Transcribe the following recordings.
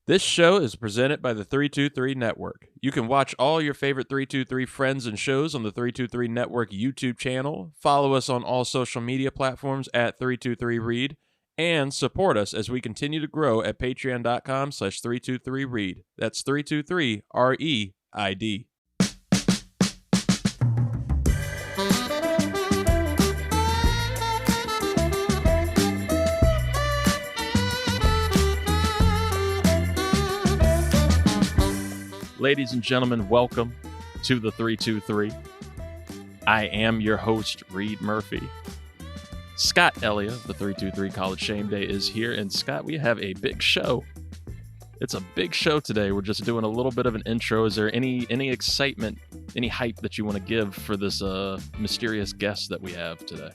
This show is presented by the 323 Network. You can watch all your favorite 323 friends and shows on the 323 Network YouTube channel, follow us on all social media platforms at 323Reid, and support us as we continue to grow at patreon.com/323Reid. That's 323REID. Ladies and gentlemen, welcome to the 323. I am your host, Reid Murphy. Scott Ellia, the 323 College Shame Day, is here. And Scott, we have a big show. It's a big show today. We're just doing a little bit of an intro. Is there any excitement, any hype that you want to give for this mysterious guest that we have today?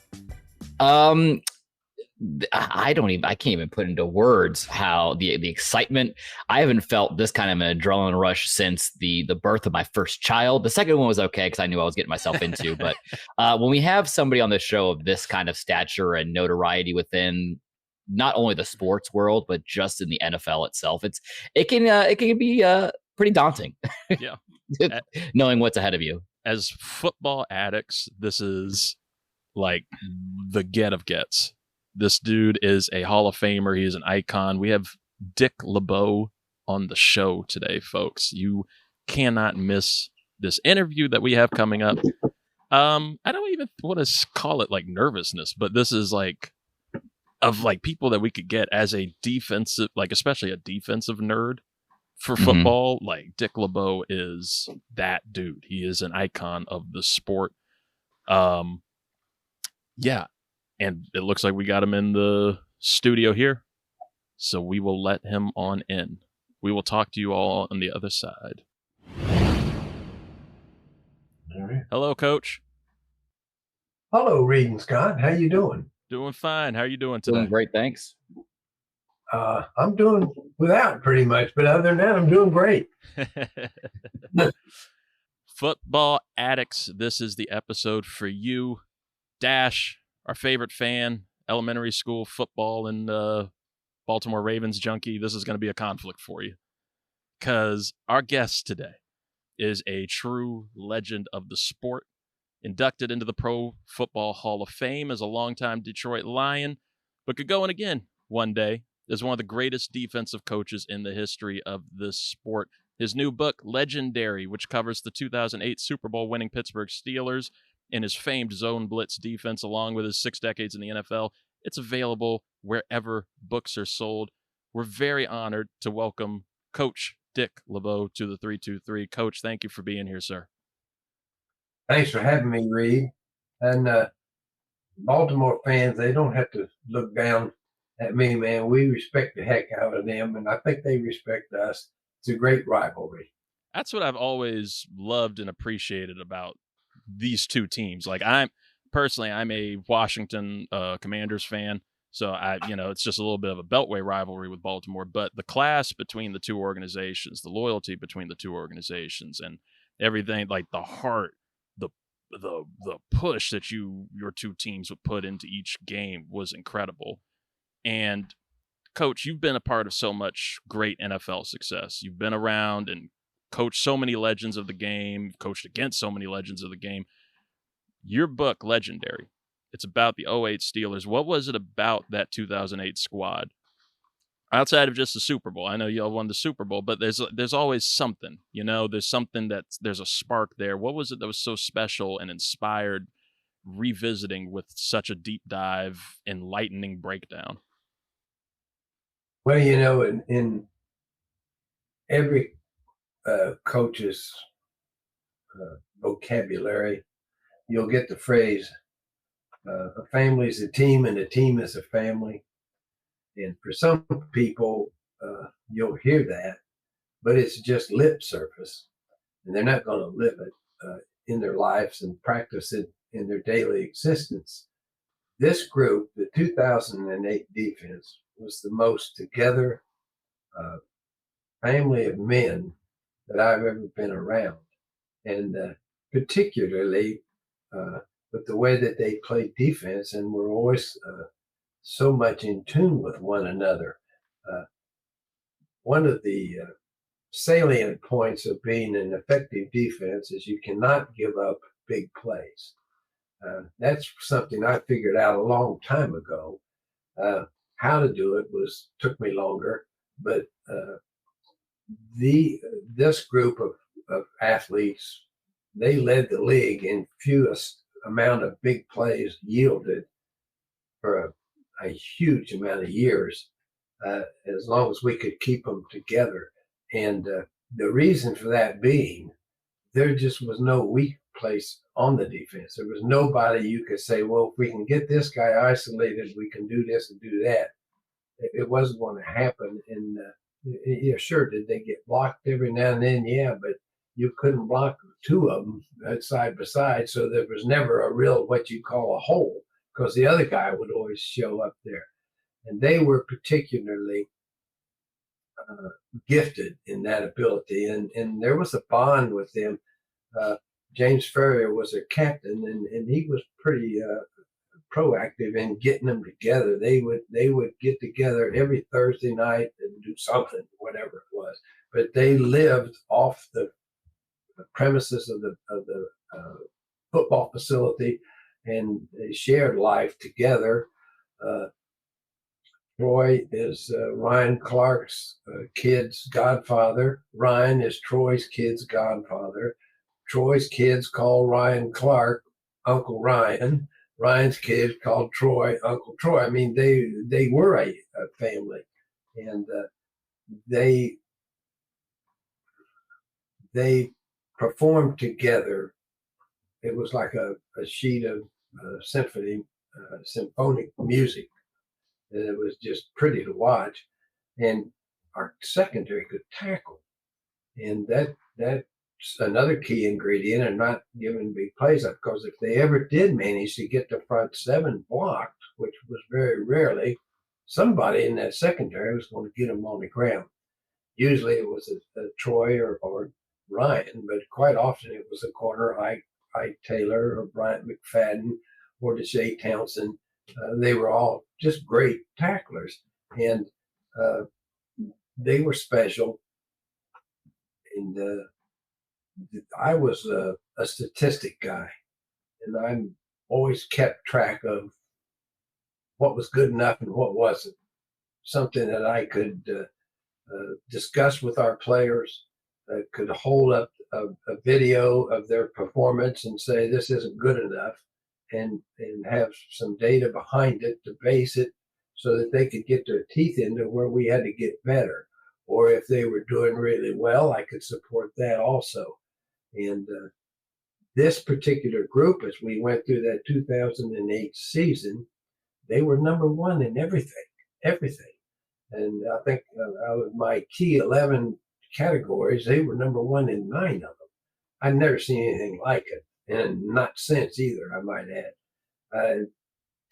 I can't even put into words how the excitement. I haven't felt this kind of an adrenaline rush since the birth of my first child. The second one was okay because I knew I was getting myself into. But when we have somebody on the show of this kind of stature and notoriety within not only the sports world but just in the NFL itself, it can be pretty daunting. Yeah, knowing what's ahead of you. As football addicts, this is like the get of gets. This dude is a Hall of Famer. He is an icon. We have Dick LeBeau on the show today, folks. You cannot miss this interview that we have coming up. I don't even want to call it like nervousness, but this is like of like people that we could get as a defensive, like especially a defensive nerd for football. Like Dick LeBeau is that dude. He is an icon of the sport. Yeah. And it looks like we got him in the studio here. So we will let him on in. We will talk to you all on the other side. All right. Hello, Coach. Hello, Reid and Scott. How you doing? Doing fine. How are you doing today? Doing great, thanks. I'm doing without pretty much, but other than that, I'm doing great. Football addicts, this is the episode for you. Dash, our favorite fan, elementary school football and Baltimore Ravens junkie. This is going to be a conflict for you because our guest today is a true legend of the sport, inducted into the Pro Football Hall of Fame as a longtime Detroit Lion, but could go in again one day as one of the greatest defensive coaches in the history of this sport. His new book, Legendary, which covers the 2008 Super Bowl winning Pittsburgh Steelers in his famed zone blitz defense, along with his 6 decades in the NFL. It's available wherever books are sold. We're very honored to welcome Coach Dick LeBeau to the 323. Coach, thank you for being here, sir. Thanks for having me, Reid. And Baltimore fans, they don't have to look down at me, man. We respect the heck out of them, and I think they respect us. It's a great rivalry. That's what I've always loved and appreciated about these two teams. Like I'm a Washington Commanders fan, so it's just a little bit of a beltway rivalry with Baltimore, but the class between the two organizations, the loyalty between the two organizations and everything, like the heart, the push that your two teams would put into each game was incredible. And Coach, you've been a part of so much great NFL success. You've been around and coached so many legends of the game, coached against so many legends of the game. Your book, Legendary, it's about the 2008 Steelers. What was it about that 2008 squad? Outside of just the Super Bowl. I know y'all won the Super Bowl, but there's always something, there's something there's a spark there. What was it that was so special and inspired revisiting with such a deep dive, enlightening breakdown? Well, in every coach's vocabulary, you'll get the phrase, a family is a team and a team is a family. And for some people, you'll hear that, but it's just lip service. And they're not going to live it in their lives and practice it in their daily existence. This group, the 2008 defense, was the most together family of men that I've ever been around. And particularly with the way that they played defense and were always so much in tune with one another. one of the salient points of being an effective defense is you cannot give up big plays. That's something I figured out a long time ago. How to do it took me longer, but this group of athletes, they led the league in fewest amount of big plays yielded for a huge amount of years, as long as we could keep them together. And the reason for that being, there just was no weak place on the defense. There was nobody you could say, well, if we can get this guy isolated, we can do this and do that. It wasn't going to happen. And yeah, sure, did they get blocked every now and then? Yeah, but you couldn't block two of them side by side, so there was never a real what you call a hole, because the other guy would always show up there. And they were particularly gifted in that ability, and there was a bond with them. James Ferrier was their captain, and he was pretty proactive in getting them together. They would get together every Thursday night and do something, whatever it was. But they lived off the premises of the football facility, and they shared life together. Troy is Ryan Clark's kid's godfather. Ryan is Troy's kid's godfather. Troy's kids call Ryan Clark Uncle Ryan. Ryan's kids called Troy Uncle Troy. I mean, they were a family, and they performed together. It was like a sheet of symphonic music. And it was just pretty to watch. And our secondary could tackle. And that's another key ingredient in not giving big plays up, because if they ever did manage to get the front seven blocked, which was very rarely, somebody in that secondary was going to get them on the ground. Usually it was a Troy or Ryan, but quite often it was a corner, Ike Taylor or Bryant McFadden or Deshae Townsend. They were all just great tacklers, and they were special. And I was a statistic guy, and I'm always kept track of what was good enough and what wasn't. Something that I could discuss with our players, could hold up a video of their performance and say, this isn't good enough, and have some data behind it to base it so that they could get their teeth into where we had to get better. Or if they were doing really well, I could support that also. And this particular group, as we went through that 2008 season, they were number one in everything. And I think out of my key 11 categories, they were number one in 9 of them. I've never seen anything like it, and not since either, I might add.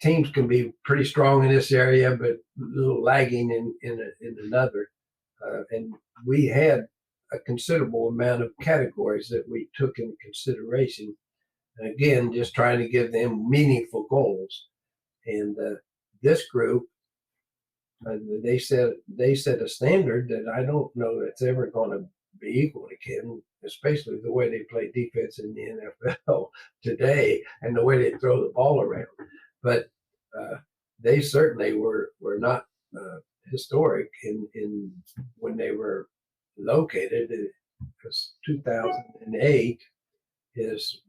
Teams can be pretty strong in this area, but a little lagging in another. And we had a considerable amount of categories that we took into consideration. And again, just trying to give them meaningful goals. And this group, they set a standard that I don't know that's ever going to be equal again, especially the way they play defense in the NFL today and the way they throw the ball around. But they certainly were not historic in when they were located, because 2008 is,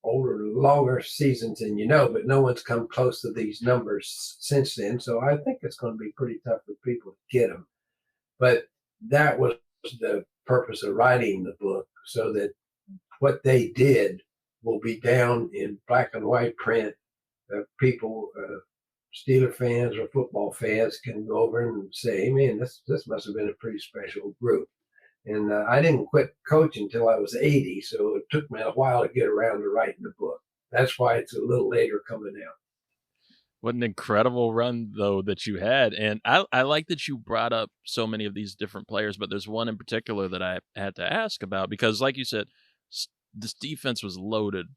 older, longer seasons than but no one's come close to these numbers since then. So I think it's going to be pretty tough for people to get them. But that was the purpose of writing the book, so that what they did will be down in black and white print. People, Steeler fans or football fans, can go over and say, man, this must have been a pretty special group. And I didn't quit coaching until I was 80, so it took me a while to get around to writing the book. That's why it's a little later coming out. What an incredible run, though, that you had. And I like that you brought up so many of these different players, but there's one in particular that I had to ask about, because like you said, this defense was loaded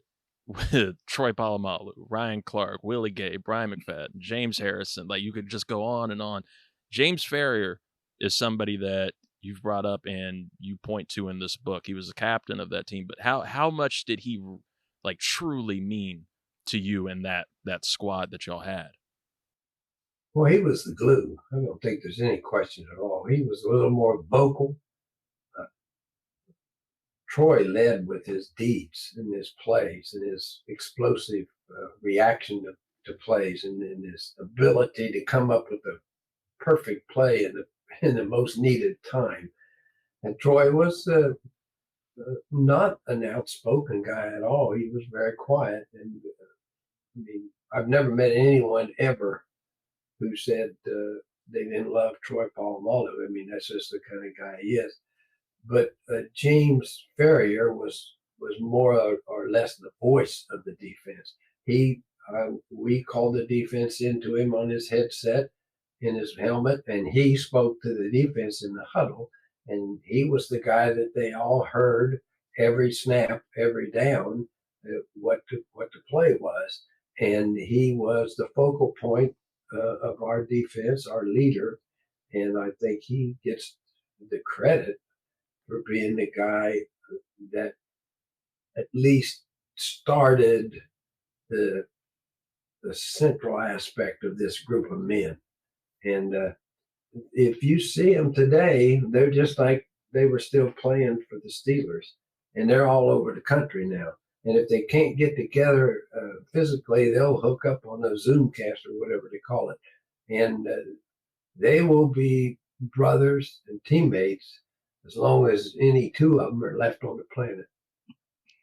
with Troy Polamalu, Ryan Clark, Willie Gay, Brian McFadden, James Harrison. Like, you could just go on and on. James Ferrier is somebody that you've brought up and you point to in this book. He was the captain of that team, but how much did he like truly mean to you in that squad that y'all had? Well, he was the glue. I don't think there's any question at all. He was a little more vocal. Uh, Troy led with his deeds and his plays and his explosive reaction to plays and his ability to come up with a perfect play in the most needed time. And Troy was not an outspoken guy at all. He was very quiet. And I mean, I've never met anyone ever who said they didn't love Troy Polamalu. I mean, that's just the kind of guy he is. But James Ferrier was more or less the voice of the defense. We called the defense into him on his headset, in his helmet, and he spoke to the defense in the huddle. And he was the guy that they all heard every snap, every down, what the play was. And he was the focal point of our defense, our leader. And I think he gets the credit for being the guy that at least started the central aspect of this group of men. And if you see them today, they're just like they were still playing for the Steelers, and they're all over the country now. And if they can't get together physically, they'll hook up on a Zoomcast or whatever they call it, and they will be brothers and teammates as long as any two of them are left on the planet.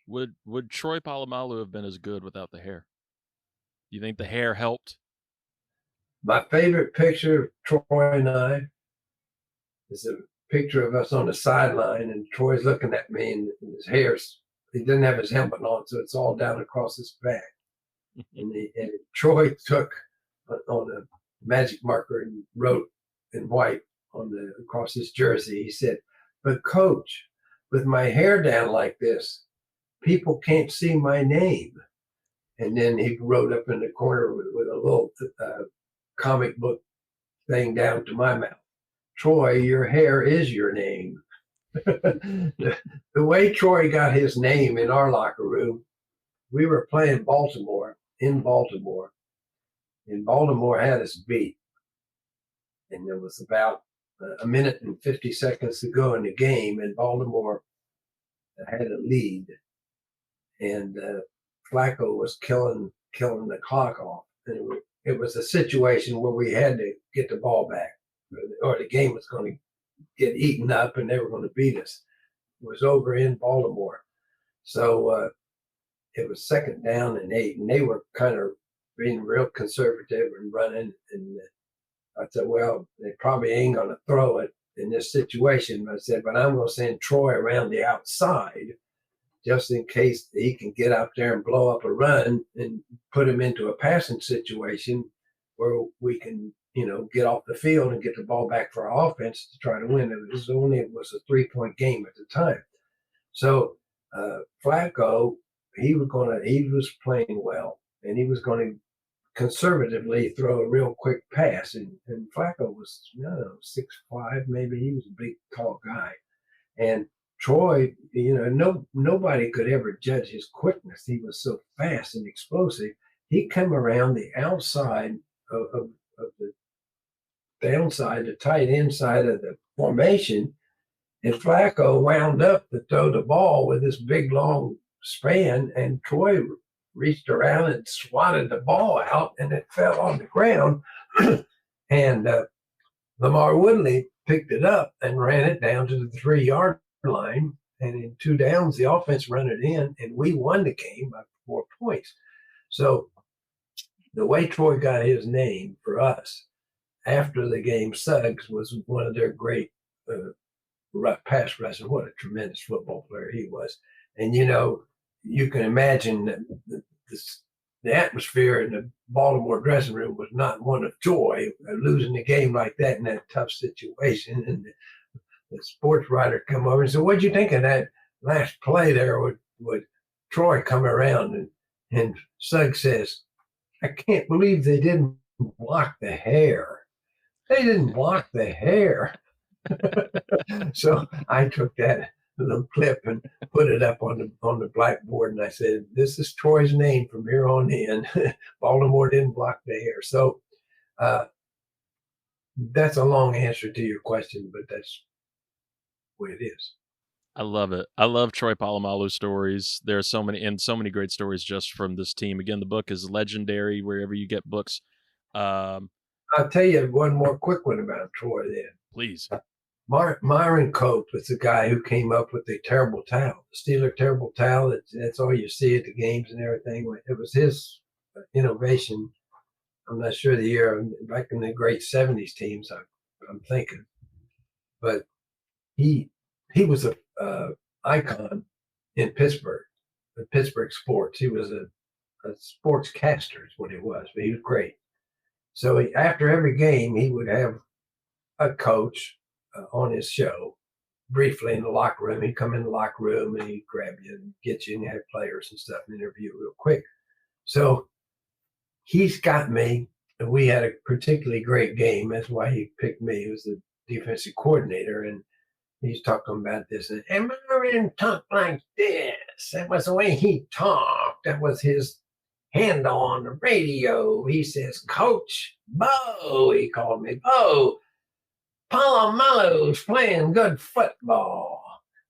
Would Troy Polamalu have been as good without the hair? Do you think the hair helped? My favorite picture of Troy and I is a picture of us on the sideline, and Troy's looking at me, and his hair's, he didn't have his helmet on, so it's all down across his back. and Troy took on a magic marker and wrote in white across his jersey. He said, "But coach, with my hair down like this, people can't see my name." And then he wrote up in the corner with a little comic book thing down to my mouth, "Troy, your hair is your name." The way Troy got his name in our locker room, we were playing Baltimore, and Baltimore had us beat. And there was about a minute and 50 seconds to go in the game, and Baltimore had a lead. And Flacco was killing the clock off. And it was a situation where we had to get the ball back, or the game was going to get eaten up and they were going to beat us. It was over in Baltimore. So it was 2nd down and 8, and they were kind of being real conservative and running. And I said, well, they probably ain't going to throw it in this situation. I said, but I'm going to send Troy around the outside just in case he can get out there and blow up a run and put him into a passing situation where we can, get off the field and get the ball back for our offense to try to win. It was a 3-point game at the time. So Flacco, he was playing well, and he was going to conservatively throw a real quick pass. And Flacco was, 6'5", maybe. He was a big, tall guy. And Troy, nobody could ever judge his quickness. He was so fast and explosive. He came around the outside of the downside, the tight end side of the formation, and Flacco wound up to throw the ball with this big, long span, and Troy reached around and swatted the ball out, and it fell on the ground. And Lamar Woodley picked it up and ran it down to the 3-yard line, and in 2 downs the offense ran it in, and we won the game by 4 points. So the way Troy got his name for us after the game, Suggs was one of their great pass rushers. What a tremendous football player he was. And you can imagine that the atmosphere in the Baltimore dressing room was not one of joy, losing a game like that in that tough situation. And the sports writer come over and said, "What'd you think of that last play there with Troy come around?" And Suggs says, "I can't believe they didn't block the hair. They didn't block the hair." So I took that little clip and put it up on the blackboard, and I said, "This is Troy's name from here on in." Baltimore didn't block the air. So uh, that's a long answer to your question, but that's the way it is. I love it. I love Troy Polamalu stories. There are so many great stories just from this team. Again, the book is legendary wherever you get books. Um, I'll tell you one more quick one about Troy then. please. Myron Cope was the guy who came up with the terrible towel, the Steeler terrible towel. That's all you see at the games and everything. It was his innovation. I'm not sure the year, back in the great 70s teams, I'm thinking. But he was a icon in Pittsburgh, the Pittsburgh sports. He was a sportscaster is what he was, but he was great. So after every game, he would have a coach on his show briefly in the locker room. He'd come in the locker room and he'd grab you and get you and have players and stuff and interview real quick. So he's got me, and we had a particularly great game. That's why he picked me. He was the defensive coordinator, and he's talking about this. And Myron talked like this. That was the way he talked. That was his handle on the radio. He says, "Coach Bo," he called me, "Bo, Polamalu's playing good football.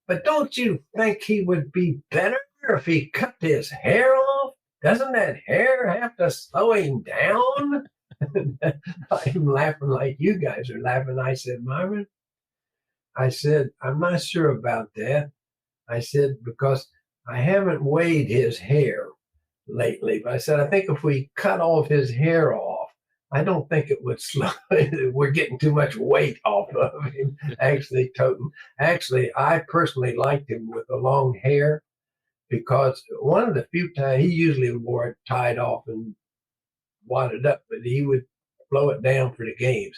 But don't you think he would be better if he cut his hair off? Doesn't that hair have to slow him down?" I'm laughing like you guys are laughing. I said, "Myron," I said, "I'm not sure about that." I said, "Because I haven't weighed his hair lately." But I said, "I think if we cut off his hair off, I don't think it would slow. We're getting too much weight off of him." Actually, Totem. Actually, I personally liked him with the long hair, because one of the few times he usually wore it tied off and wadded up, but he would blow it down for the games.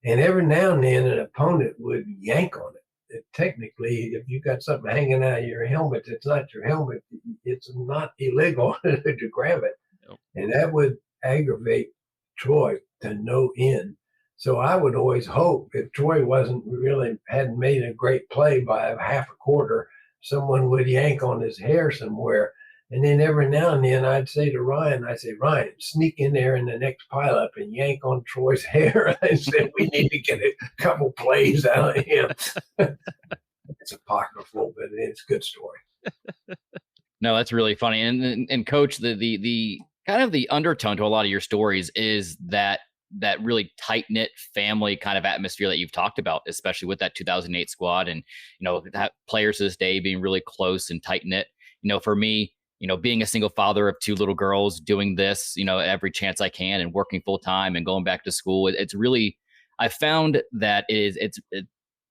And every now and then an opponent would yank on it. Technically, if you got something hanging out of your helmet that's not your helmet, it's not illegal to grab it. Nope. And that would aggravate Troy to no end. So I would always hope, if Troy hadn't made a great play by a half a quarter, someone would yank on his hair somewhere. And then every now and then I'd say to Ryan, "Ryan, sneak in there in the next pileup and yank on Troy's hair." I said, "We need to get a couple plays out of him." It's apocryphal, but it's a good story. No, that's really funny. And Coach, the kind of the undertone to a lot of your stories is that really tight knit family kind of atmosphere that you've talked about, especially with that 2008 squad, and that players to this day being really close and tight knit. For me, being a single father of two little girls, doing this, every chance I can, and working full time and going back to school, it's really, I found that it's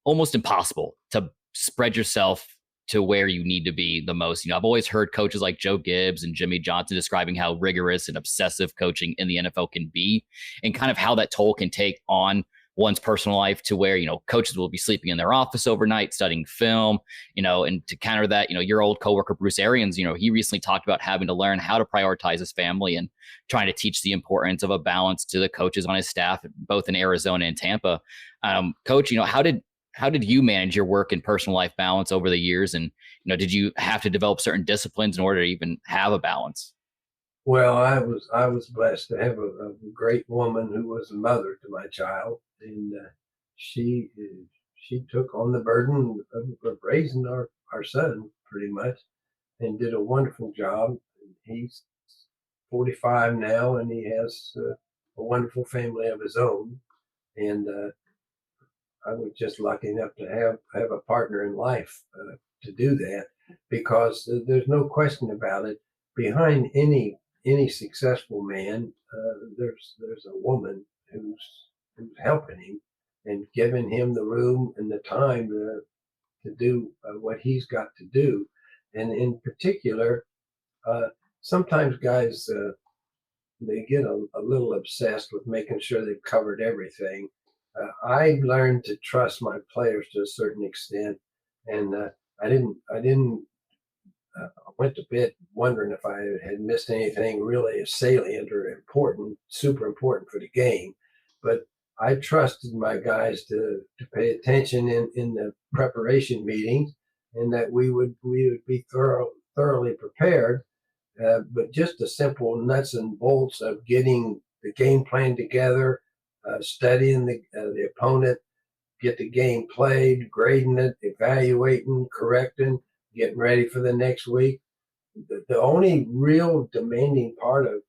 almost impossible to spread yourself to where you need to be the most. I've always heard coaches like Joe Gibbs and Jimmy Johnson describing how rigorous and obsessive coaching in the NFL can be, and kind of how that toll can take on one's personal life, to where, coaches will be sleeping in their office overnight, studying film, and to counter that, your old coworker, Bruce Arians, he recently talked about having to learn how to prioritize his family and trying to teach the importance of a balance to the coaches on his staff, both in Arizona and Tampa. Coach, how did you manage your work and personal life balance over the years? And, did you have to develop certain disciplines in order to even have a balance? Well, I was blessed to have a great woman who was a mother to my child, and she took on the burden of raising our son pretty much, and did a wonderful job. He's 45 now, and he has a wonderful family of his own, and I was just lucky enough to have a partner in life to do that, because there's no question about it. Behind any successful man, there's a woman who's helping him and giving him the room and the time to do what he's got to do. And in particular, sometimes guys, they get a little obsessed with making sure they've covered everything. I learned to trust my players to a certain extent, and I went to bed wondering if I had missed anything really salient or important, super important for the game. But I trusted my guys to pay attention in the preparation meetings, and that we would be thoroughly prepared. But just the simple nuts and bolts of getting the game plan together, studying the opponent, get the game played, grading it, evaluating, correcting, getting ready for the next week. The only real demanding part of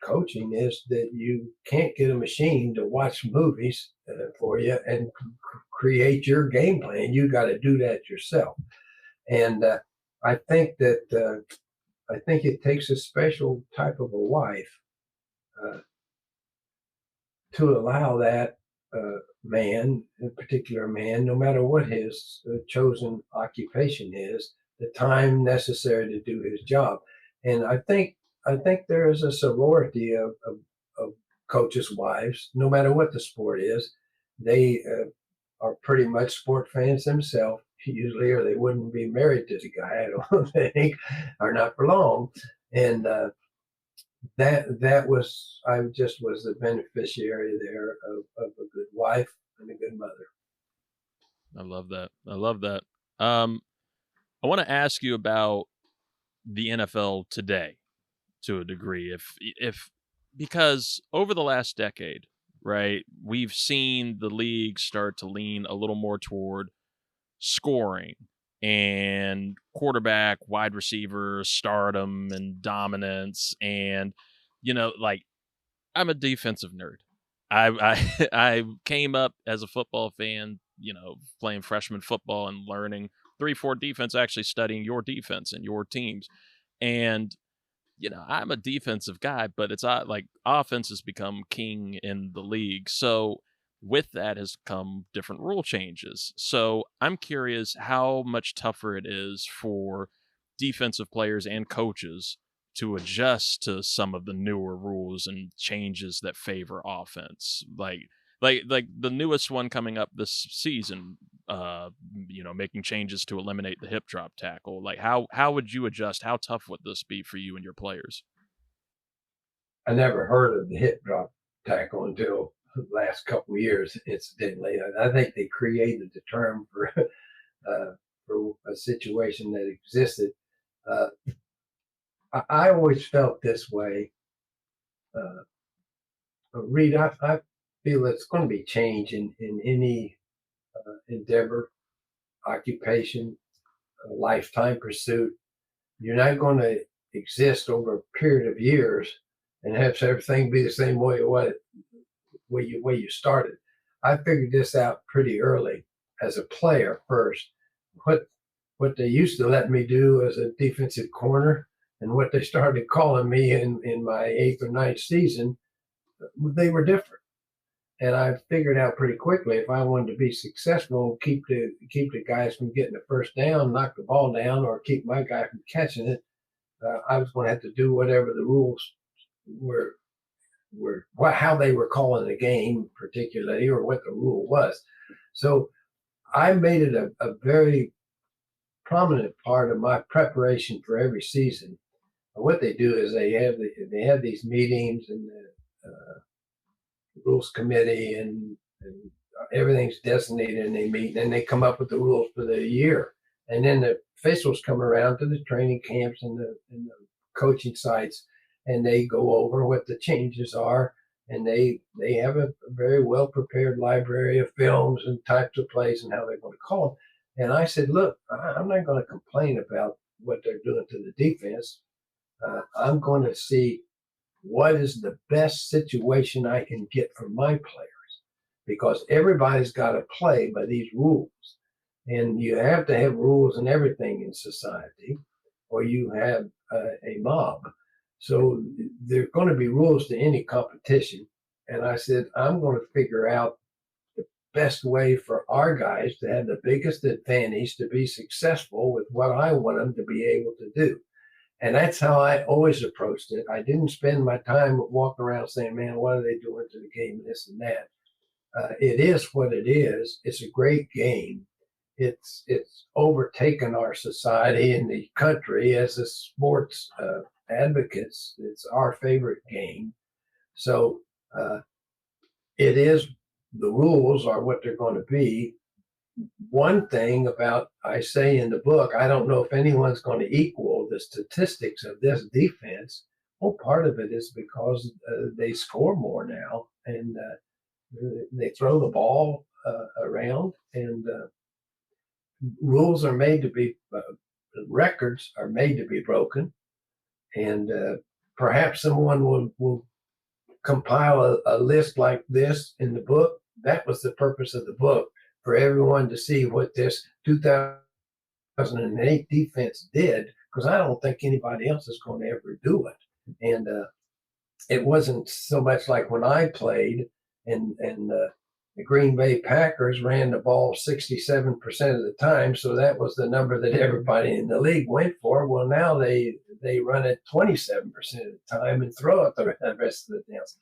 coaching is that you can't get a machine to watch movies for you and create your game plan. You got to do that yourself. And I think that I think it takes a special type of a wife uh, to allow that man, a particular man, no matter what his chosen occupation is, the time necessary to do his job. And I think there is a sorority of coaches' wives, no matter what the sport is. They are pretty much sport fans themselves, usually, or they wouldn't be married to the guy, I don't think, or not for long. And that was, I just was the beneficiary there of a good wife and a good mother. I love that. I love that. I want to ask you about the NFL today to a degree, if because over the last decade, right, we've seen the league start to lean a little more toward scoring and quarterback, wide receiver, stardom and dominance. And, like, I'm a defensive nerd. I came up as a football fan, playing freshman football and learning 3-4 defense, actually studying your defense and your teams. And I'm a defensive guy, but it's like offense has become king in the league. So with that has come different rule changes. So I'm curious how much tougher it is for defensive players and coaches to adjust to some of the newer rules and changes that favor offense. Like the newest one coming up this season, making changes to eliminate the hip drop tackle. Like how would you adjust? How tough would this be for you and your players? I never heard of the hip drop tackle until the last couple of years, incidentally. I think they created the term for a situation that existed. Uh, I always felt this way. Reid, I feel it's going to be change in any endeavor, occupation, lifetime pursuit. You're not going to exist over a period of years and have everything be the same way you started. I figured this out pretty early as a player first. What they used to let me do as a defensive corner and what they started calling me in my 8th or 9th season, they were different. And I figured out pretty quickly if I wanted to be successful, keep the guys from getting the first down, knock the ball down, or keep my guy from catching it, I was going to have to do whatever the rules were how they were calling the game particularly, or what the rule was. So I made it a very prominent part of my preparation for every season. What they do is they have these meetings and the rules committee and everything's designated, and they meet and they come up with the rules for the year. And then the officials come around to the training camps and the coaching sites, and they go over what the changes are. And they have a very well prepared library of films and types of plays and how they're going to call them. And I said, look, I'm not going to complain about what they're doing to the defense. I'm going to see what is the best situation I can get for my players, because everybody's got to play by these rules. And you have to have rules in everything in society, or you have a mob. So there are going to be rules to any competition. And I said, I'm going to figure out the best way for our guys to have the biggest advantage to be successful with what I want them to be able to do. And that's how I always approached it. I didn't spend my time walking around saying, man, what are they doing to the game, this and that. It is what it is. It's a great game. It's overtaken our society and the country as a sports advocates. It's our favorite game. So it is the rules are what they're going to be. One thing about, I say in the book, I don't know if anyone's going to equal the statistics of this defense. Well, part of it is because they score more now, and they throw the ball around, and rules are made to be, records are made to be broken, and perhaps someone will compile a list like this in the book. That was the purpose of the book, for everyone to see what this 2008 defense did, because I don't think anybody else is going to ever do it. And it wasn't so much like when I played, and the Green Bay Packers ran the ball 67% of the time, so that was the number that everybody in the league went for. Well, now they run it 27% of the time and throw it the rest of the downs.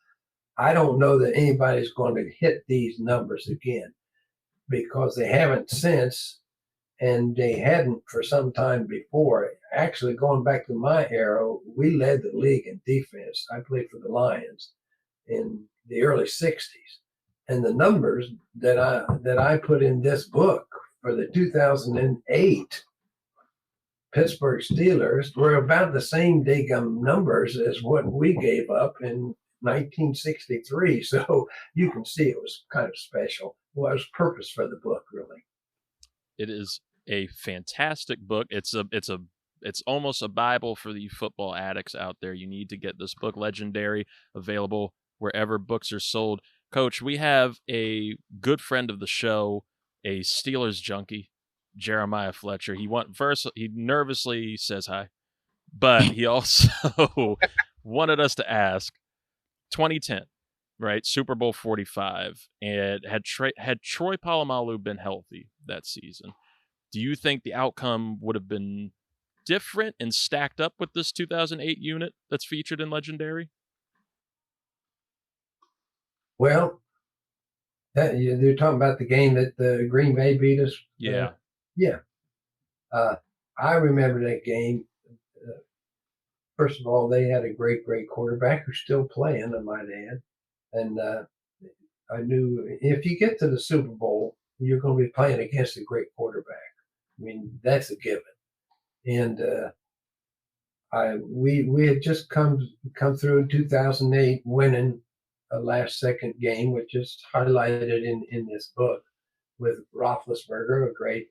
I don't know that anybody's going to hit these numbers again, because they haven't since, and they hadn't for some time before. Actually, going back to my era, we led the league in defense. I played for the Lions in the early 60s. And the numbers that I put in this book for the 2008 Pittsburgh Steelers were about the same daggum numbers as what we gave up in 1963. So you can see it was kind of special. Well, it was purpose for the book, really. It is a fantastic book. It's almost a Bible for the football addicts out there. You need to get this book, Legendary, available wherever books are sold. Coach, we have a good friend of the show, a Steelers junkie, Jeremiah Fletcher. He nervously says hi, but he also wanted us to ask, 2010, right? Super Bowl 45, and had Troy Polamalu been healthy that season, do you think the outcome would have been different and stacked up with this 2008 unit that's featured in Legendary? Well, they're talking about the game that the Green Bay beat us. Yeah. Yeah. I remember that game. First of all, they had a great quarterback who's still playing, I might add. And I knew if you get to the Super Bowl, you're going to be playing against a great quarterback. I mean, that's a given. And we had just come through in 2008, winning a last-second game, which is highlighted in this book, with Roethlisberger, a great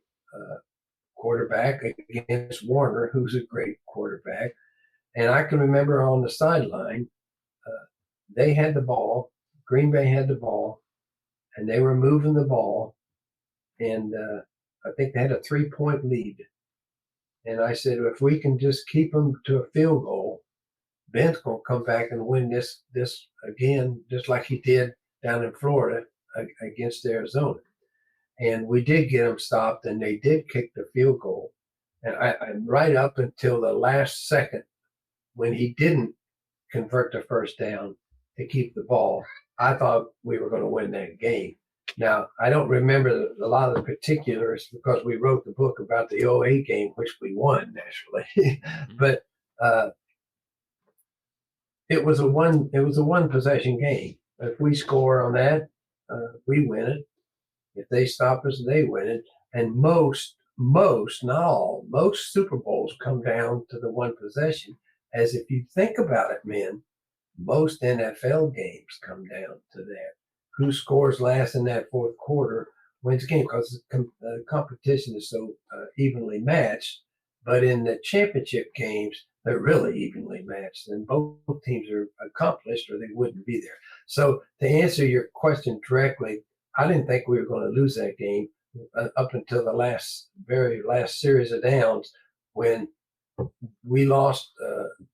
quarterback, against Warner, who's a great quarterback. And I can remember on the sideline, they had the ball, Green Bay had the ball, and they were moving the ball, and I think they had a 3-point lead. And I said, if we can just keep them to a field goal, Ben's going to come back and win this again, just like he did down in Florida against Arizona. And we did get them stopped, and they did kick the field goal. And I right up until the last second, when he didn't convert the first down to keep the ball, I thought we were going to win that game. Now, I don't remember a lot of the particulars because we wrote the book about the 08 game, which we won, naturally. But it was a one possession game. If we score on that, we win it. If they stop us, they win it. And most, not all, most Super Bowls come down to the one possession. As if you think about it, men, most NFL games come down to that. Who scores last in that fourth quarter wins the game, because the competition is so evenly matched. But in the championship games, they're really evenly matched, and both teams are accomplished or they wouldn't be there. So to answer your question directly, I didn't think we were going to lose that game up until the very last series of downs, when we lost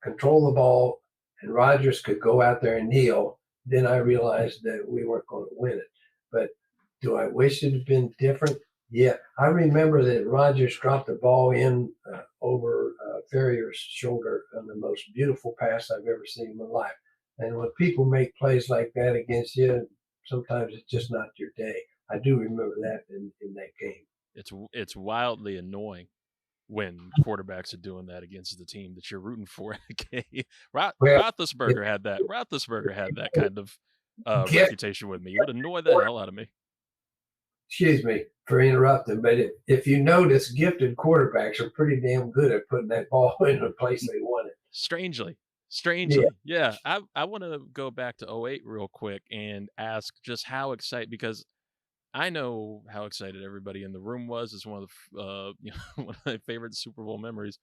control of the ball and Rodgers could go out there and kneel. Then I realized that we weren't going to win it. But do I wish it had been different? Yeah. I remember that Rodgers dropped the ball in over Ferrier's shoulder on the most beautiful pass I've ever seen in my life. And when people make plays like that against you, sometimes it's just not your day. I do remember that in that game. It's wildly annoying when quarterbacks are doing that against the team that you're rooting for in a game. Roethlisberger had that. Roethlisberger had that kind of Gift, reputation with me. It would annoy the hell out of me. excuse me for interrupting, but if you notice, gifted quarterbacks are pretty damn good at putting that ball in the place they want it. Strangely. Yeah. I want to go back to '08 real quick and ask just how excited, because I know how excited everybody in the room was. It's one of the one of my favorite Super Bowl memories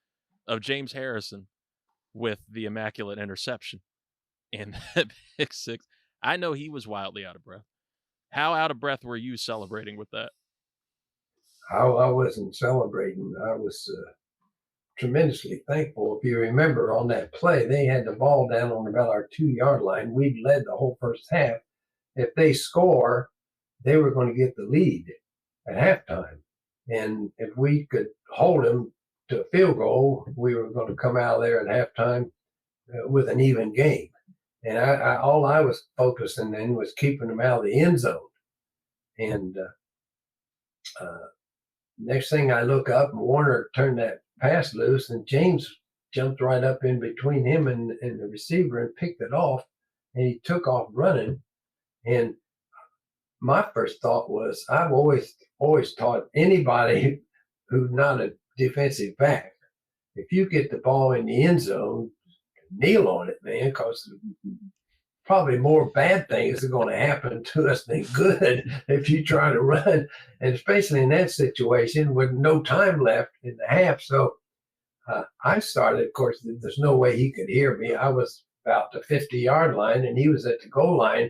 of James Harrison with the immaculate interception and that pick six. I know he was wildly out of breath. How out of breath were you celebrating with that? I wasn't celebrating. I was tremendously thankful. If you remember on that play, they had the ball down on about our 2-yard line. We'd led the whole first half. If they score, they were going to get the lead at halftime. And if we could hold them to a field goal, we were going to come out of there at halftime with an even game. And all I was focusing in was keeping them out of the end zone. And next thing I look up, and Warner turned that pass loose, and James jumped right up in between him and the receiver and picked it off, and he took off running. And my first thought was, I've always taught anybody who's not a defensive back, if you get the ball in the end zone, kneel on it, man, because probably more bad things are going to happen to us than good if you try to run, and especially in that situation with no time left in the half. So I started, of course, there's no way he could hear me. I was about the 50-yard line, and he was at the goal line.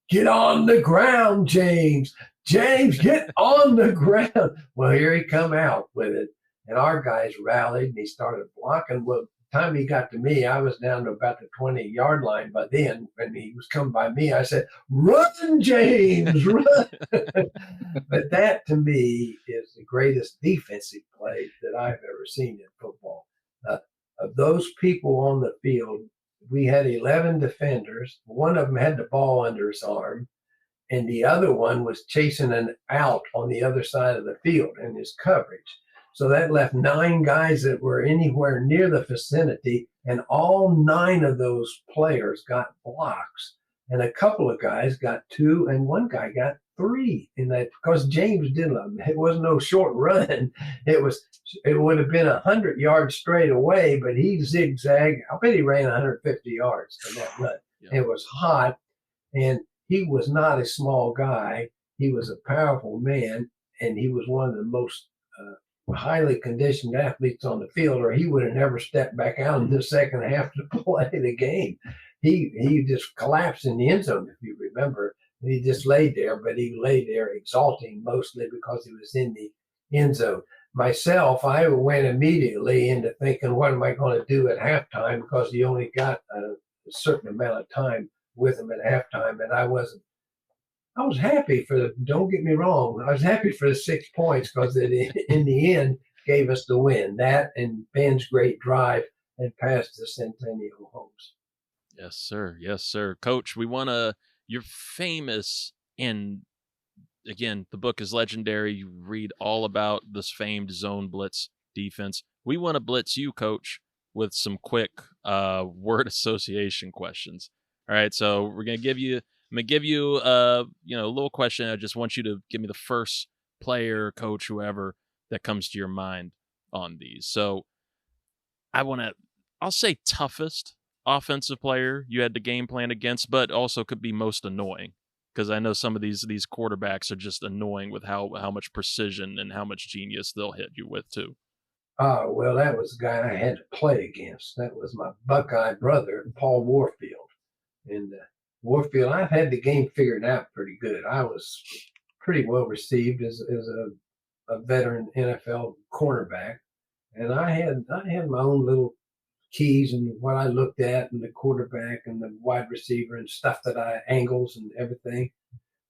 Get on the ground, James. James, get on the ground. Well, here he come out with it, and our guys rallied, and he started blocking. Well, the time he got to me, I was down to about the 20-yard line. But then when he was coming by me, I said, run, James, run. But that, to me, is the greatest defensive play that I've ever seen in football. Of those people on the field, we had 11 defenders. One of them had the ball under his arm, and the other one was chasing an out on the other side of the field in his coverage. So that left 9 guys that were anywhere near the vicinity, and all 9 of those players got blocks. And a couple of guys got 2, and one guy got 3 in that, because James didn't. It was no short run. It would have been 100 yards straight away, but he zigzagged. I bet he ran 150 yards in that run. Yeah. It was hot, and he was not a small guy. He was a powerful man, and he was one of the most highly conditioned athletes on the field, or he would have never stepped back out in the second half to play the game. He just collapsed in the end zone, if you remember. And he just laid there, but he lay there exulting mostly because he was in the end zone. Myself, I went immediately into thinking, what am I going to do at halftime? Because he only got a certain amount of time with him at halftime, and I was happy don't get me wrong, I was happy for the 6 points, because it, in the end, gave us the win. That and Ben's great drive and pass to Centennial Holmes. Yes, sir. Yes, sir. Coach, you're famous, and again, the book is legendary. You read all about this famed zone blitz defense. We want to blitz you, Coach, with some quick word association questions. All right, so I'm gonna give you a little question. I just want you to give me the first player, coach, whoever that comes to your mind on these. So I'll say toughest offensive player you had to game plan against, but also could be most annoying, because I know some of these quarterbacks are just annoying with how much precision and how much genius they'll hit you with too. Well, that was the guy I had to play against. That was my Buckeye brother, Paul Warfield. And Warfield, I've had the game figured out pretty good. I was pretty well received as a veteran NFL cornerback, and I had my own little keys and what I looked at, and the quarterback and the wide receiver and stuff angles and everything.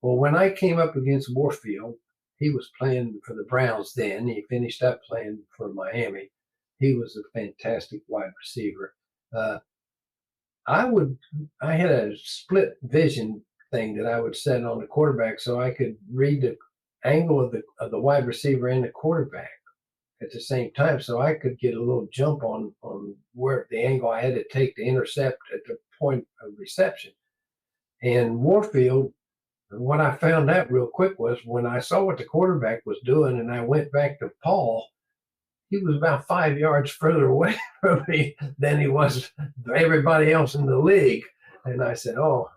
Well, when I came up against Warfield, he was playing for the Browns then. He finished up playing for Miami. He was a fantastic wide receiver. I had a split vision thing that I would set on the quarterback, so I could read the angle of the wide receiver and the quarterback at the same time, so I could get a little jump on where the angle I had to take to intercept at the point of reception. And Warfield, what I found out real quick was when I saw what the quarterback was doing and I went back to Paul, he was about 5 yards further away from me than he was everybody else in the league. And I said, oh,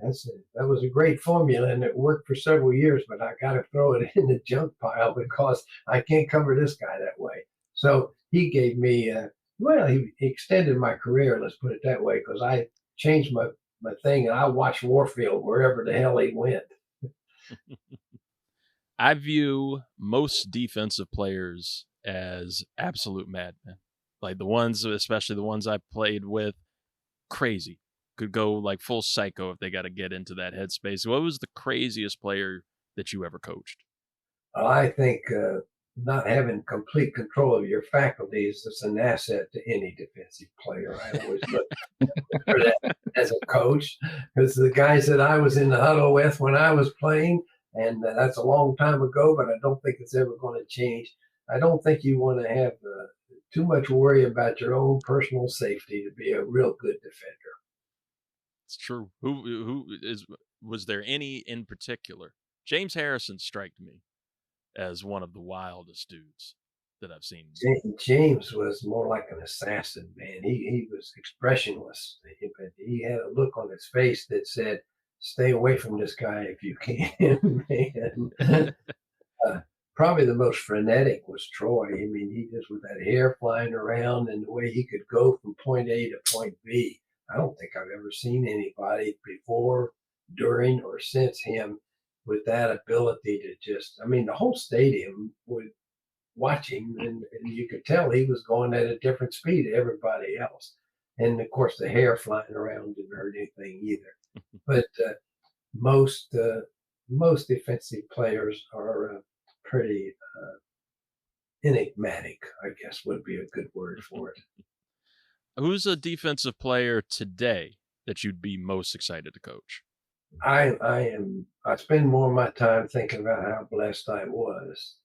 that was a great formula, and it worked for several years, but I got to throw it in the junk pile because I can't cover this guy that way. So he gave me, he extended my career, let's put it that way, because I changed my thing, and I watched Warfield wherever the hell he went. I view most defensive players as absolute madmen. Like the ones, especially the ones I played with, crazy. Could go like full psycho if they got to get into that headspace. What was the craziest player that you ever coached? I think not having complete control of your faculties is an asset to any defensive player. I always look for that as a coach, because the guys that I was in the huddle with when I was playing, and that's a long time ago, but I don't think it's ever going to change. I don't think you want to have too much worry about your own personal safety to be a real good defender. It's true. Was there any in particular? James Harrison struck me as one of the wildest dudes that I've seen. James was more like an assassin, man. He was expressionless, but he had a look on his face that said, "Stay away from this guy if you can." Man. Probably the most frenetic was Troy. I mean, he just with that hair flying around and the way he could go from point A to point B. I don't think I've ever seen anybody before, during, or since him with that ability to just, I mean, the whole stadium would watch him, and you could tell he was going at a different speed to everybody else. And of course, the hair flying around didn't hurt anything either. But most defensive players are pretty enigmatic, I guess would be a good word for it. Who's a defensive player today that you'd be most excited to coach? I spend more of my time thinking about how blessed I was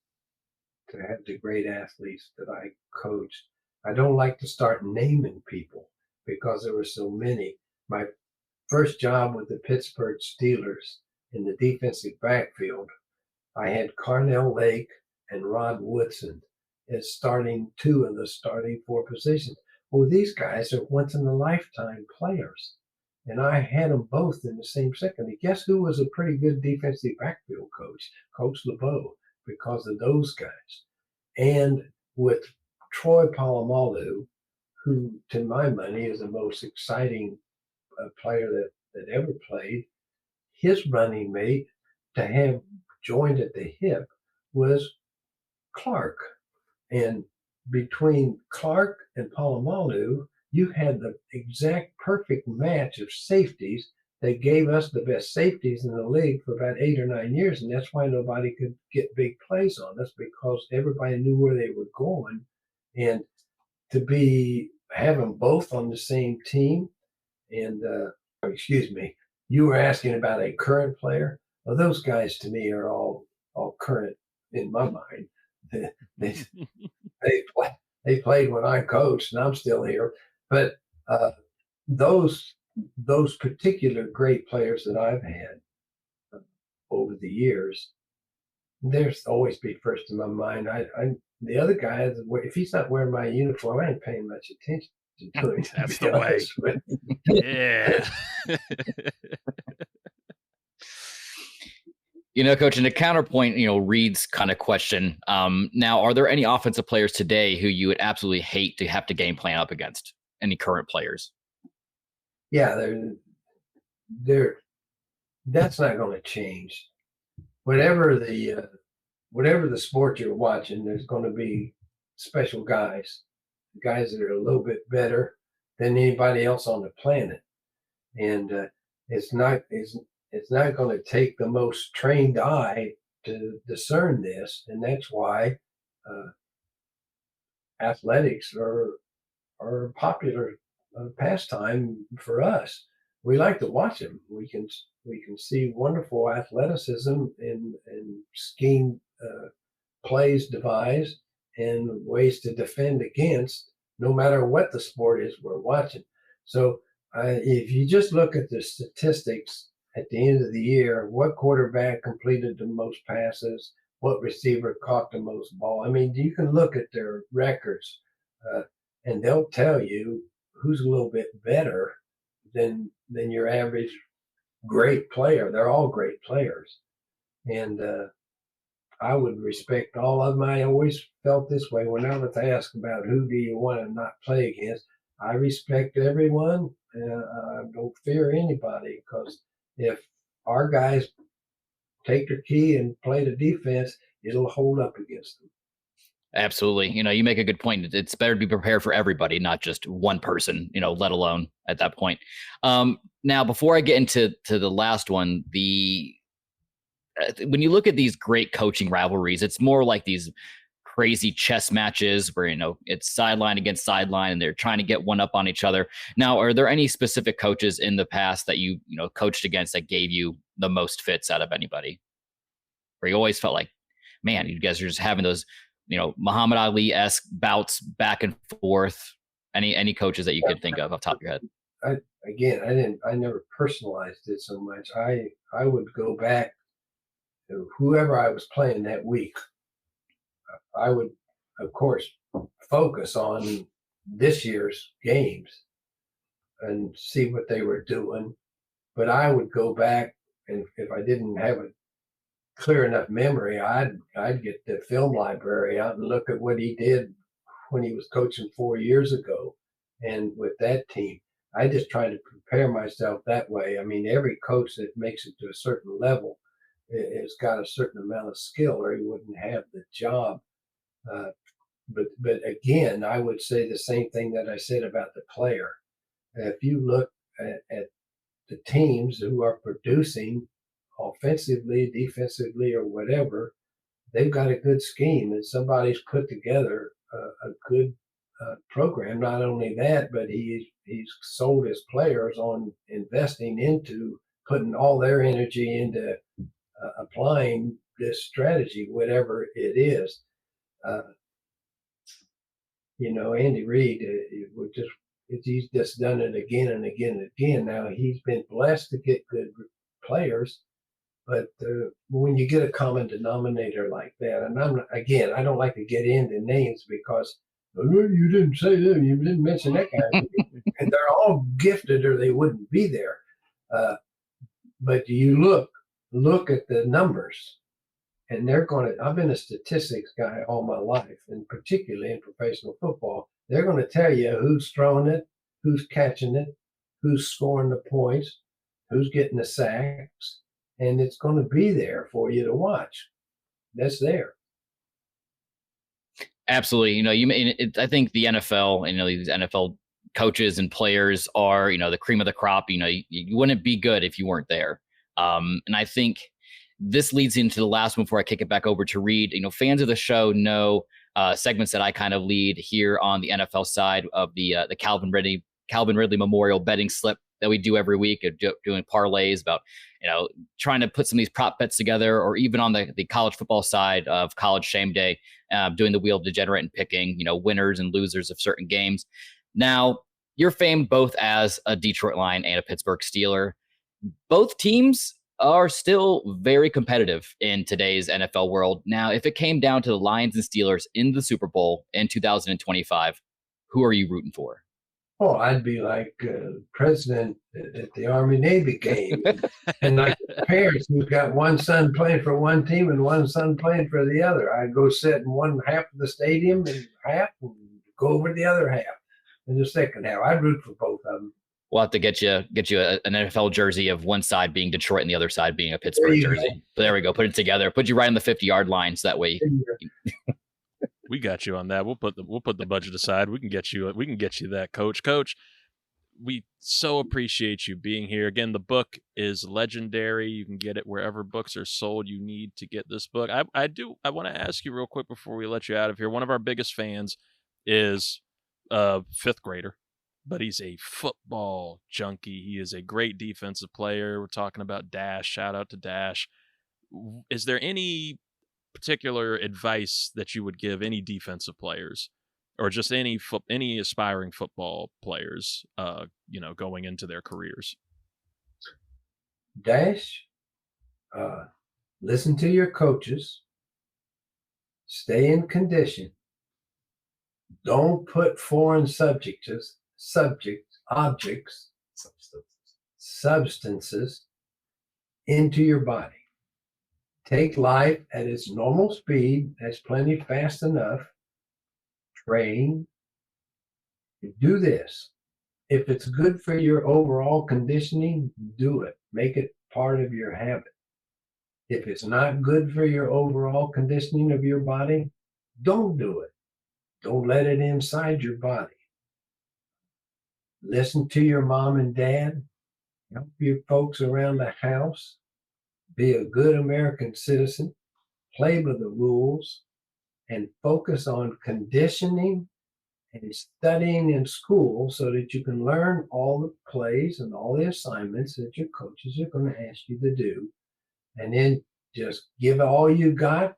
to have the great athletes that I coached. I don't like to start naming people because there were so many. My first job with the Pittsburgh Steelers in the defensive backfield, I had Carnell Lake and Rod Woodson as starting two of the starting four positions. Well, these guys are once-in-a-lifetime players, and I had them both in the same second. And guess who was a pretty good defensive backfield coach? Coach LeBeau, because of those guys. And with Troy Polamalu, who, to my money, is the most exciting player that ever played, his running mate to have joined at the hip was Clark. And between Clark and Polamalu, you had the exact perfect match of safeties that gave us the best safeties in the league for about 8 or 9 years. And that's why nobody could get big plays on us, because everybody knew where they were going. And to have them both on the same team, and excuse me, you were asking about a current player. Well, those guys to me are all current in my mind. They played when I coached, and I'm still here. But those particular great players that I've had over the years, there's always be first in my mind. The other guy, if he's not wearing my uniform, I ain't paying much attention to him. That's the way. Yeah. Coach, in a counterpoint, Reid's kind of question. Now, are there any offensive players today who you would absolutely hate to have to game plan up against? Any current players? Yeah, that's not going to change. Whatever the sport you're watching, there's going to be special guys that are a little bit better than anybody else on the planet, and it's not going to take the most trained eye to discern this, and that's why athletics are a popular pastime for us. We like to watch them. We can see wonderful athleticism and scheme plays devised and ways to defend against, no matter what the sport is we're watching. So if you just look at the statistics at the end of the year, what quarterback completed the most passes, what receiver caught the most ball. I mean, you can look at their records, and they'll tell you who's a little bit better than your average great player. They're all great players, and I would respect all of them. I always felt this way when I was asked about who do you want to not play against. I respect everyone. I don't fear anybody, because if our guys take their key and play the defense, it'll hold up against them. Absolutely. You make a good point. It's better to be prepared for everybody, not just one person, let alone at that point. Now, before I get into the last one, when you look at these great coaching rivalries, it's more like these crazy chess matches where, it's sideline against sideline and they're trying to get one up on each other. Now, are there any specific coaches in the past that you coached against that gave you the most fits out of anybody? Where you always felt like, man, you guys are just having those, Muhammad Ali-esque bouts back and forth. Any coaches that you could think of off the top of your head? I never personalized it so much. I would go back to whoever I was playing that week. I would, of course, focus on this year's games and see what they were doing. But I would go back, and if I didn't have a clear enough memory, I'd get the film library out and look at what he did when he was coaching 4 years ago and with that team. I just try to prepare myself that way. I mean, every coach that makes it to a certain level has got a certain amount of skill, or he wouldn't have the job. But again, I would say the same thing that I said about the player. If you look at the teams who are producing offensively, defensively, or whatever, they've got a good scheme, and somebody's put together a good program. Not only that, but he's sold his players on investing into putting all their energy into applying this strategy, whatever it is. Andy Reid, he's just done it again and again and again. Now, he's been blessed to get good players, but when you get a common denominator like that, and I don't like to get into names because you didn't say that, you didn't mention that guy, and they're all gifted or they wouldn't be there. But you look at the numbers, and I've been a statistics guy all my life, and particularly in professional football. They're going to tell you who's throwing it, who's catching it, who's scoring the points, who's getting the sacks, and it's going to be there for you to watch. That's there. Absolutely. I think the NFL, these NFL coaches and players are, the cream of the crop. You wouldn't be good if you weren't there. And I think this leads into the last one before I kick it back over to Reid. Fans of the show know segments that I kind of lead here on the NFL side of the Calvin Ridley Memorial betting slip that we do every week, of doing parlays about, trying to put some of these prop bets together, or even on the college football side of College Shame Day, doing the Wheel of Degenerate and picking, winners and losers of certain games. Now, you're famed both as a Detroit Lion and a Pittsburgh Steeler. Both teams are still very competitive in today's NFL world. Now, if it came down to the Lions and Steelers in the Super Bowl in 2025, who are you rooting for? Oh, I'd be like president at the Army-Navy game, and like parents who've got one son playing for one team and one son playing for the other. I'd go sit in one half of the stadium and go over the other half in the second half. I'd root for both of them. We'll have to get you an NFL jersey of one side being Detroit and the other side being a Pittsburgh jersey. So there we go. Put it together. Put you right on the 50-yard line, so that way. We got you on that. We'll put the budget aside. We can get you that, Coach. Coach, we so appreciate you being here. Again, the book is legendary. You can get it wherever books are sold. You need to get this book. I want to ask you real quick before we let you out of here. One of our biggest fans is a fifth grader, but he's a football junkie. He is a great defensive player. We're talking about Dash. Shout out to Dash. Is there any particular advice that you would give any defensive players, or just any aspiring football players, going into their careers? Dash, listen to your coaches, stay in condition. Don't put foreign substances into your body. Take life at its normal speed. That's plenty fast enough. Train. Do this. If it's good for your overall conditioning, do it. Make it part of your habit. If it's not good for your overall conditioning of your body, don't do it. Don't let it inside your body. Listen to your mom and dad. Help your folks around the house. Be a good American citizen. Play by the rules. And focus on conditioning and studying in school so that you can learn all the plays and all the assignments that your coaches are going to ask you to do. And then just give all you got.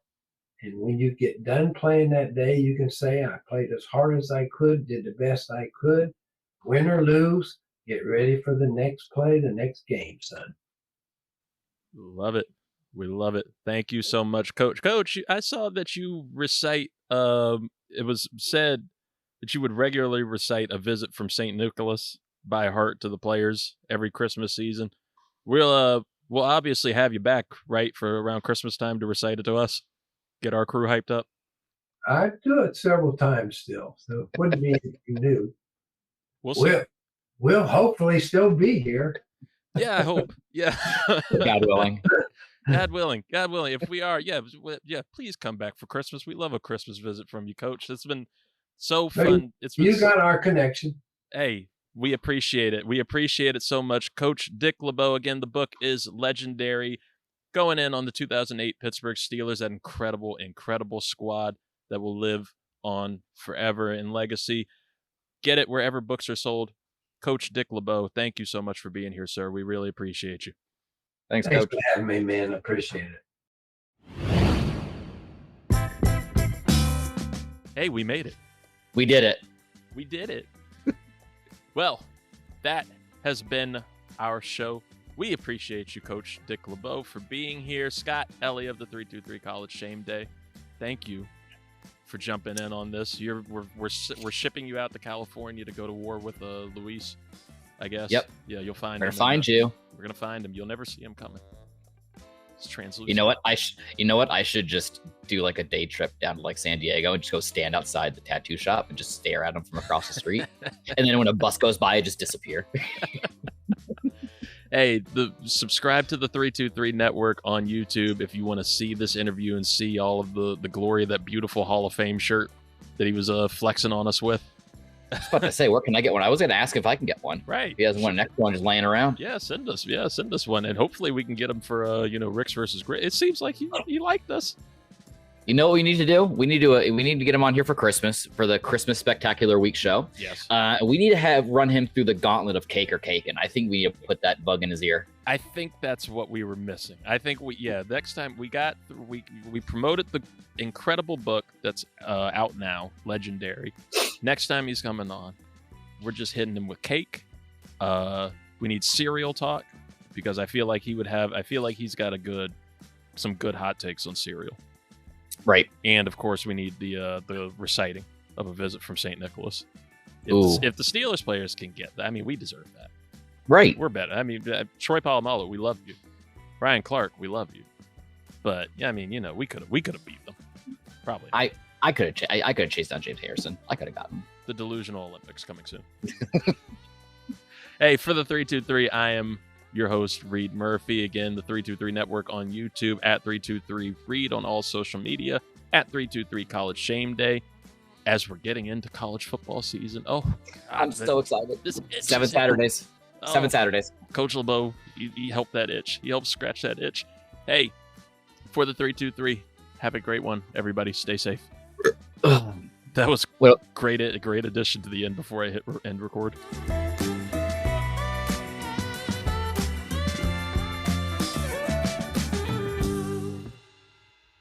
And when you get done playing that day, you can say, I played as hard as I could, did the best I could. Win or lose, get ready for the next play, the next game, son. Love it. We love it. Thank you so much, Coach. Coach, I saw that you recite, it was said that you would regularly recite a visit from St. Nicholas by heart to the players every Christmas season. We'll obviously have you back, right, for around Christmas time to recite it to us. Get our crew hyped up. I do it several times still, so it wouldn't be anything new. We'll see. We'll hopefully still be here. Yeah, I hope. Yeah. God willing. God willing. God willing. If we are, yeah, please come back for Christmas. We love a Christmas visit from you, Coach. It's been so fun. You got our connection. Hey, we appreciate it. We appreciate it so much. Coach Dick LeBeau, again, the book is legendary. Going in on the 2008 Pittsburgh Steelers, that incredible squad that will live on forever in legacy. Get it wherever books are sold. Coach Dick LeBeau, thank you so much for being here, sir. We really appreciate you. Thanks, Coach. For having me, man. I appreciate it. Hey, we made it. We did it. We did it. Well, that has been our show. We appreciate you, Coach Dick LeBeau, for being here. Scott Ellia of the 323 College Shame Day, thank you for jumping in on this. We're shipping you out to California to go to war with Luis, I guess. Yep. Yeah, you'll find him. We're gonna find you. We're gonna find him. You'll never see him coming. It's translucent. You know what? I should just do like a day trip down to like San Diego and just go stand outside the tattoo shop and just stare at him from across the street. And then when a bus goes by, I just disappear. Hey, subscribe to the 323 Network on YouTube if you want to see this interview and see all of the glory of that beautiful Hall of Fame shirt that he was flexing on us with. I was about to say, where can I get one? I was going to ask if I can get one. Right. If he has one next one just laying around. Yeah, send us one. And hopefully we can get him for, Ricks versus Grit. It seems like he liked us. You know what we need to do? We need to get him on here for Christmas, for the Christmas Spectacular Week show. Yes. We need to run him through the gauntlet of cake or cake, and I think we need to put that bug in his ear. I think that's what we were missing. I think next time we promoted the incredible book that's out now, legendary. Next time he's coming on, we're just hitting him with cake. We need cereal talk because I feel like he's got some good hot takes on cereal. Right. And of course we need the reciting of a visit from St. Nicholas. If the Steelers players can get that, I mean, we deserve that. Right. We're better. I mean, Troy Polamalu, we love you. Ryan Clark, we love you. But yeah, I mean, we could have beat them. Probably. I could have chased down James Harrison. I could have gotten him. The delusional Olympics coming soon. Hey, for the 323, I am your host, Reid Murphy. Again, the 323 Network on YouTube, at 323 Reid on all social media, at 323 College Shame Day. As we're getting into college football season. Oh, God, I'm so excited. Seven Saturdays. Oh, 7 Saturdays. Coach LeBeau, he helped that itch. He helped scratch that itch. Hey, for the 323, have a great one, everybody. Stay safe. That was a great addition to the end before I hit end record.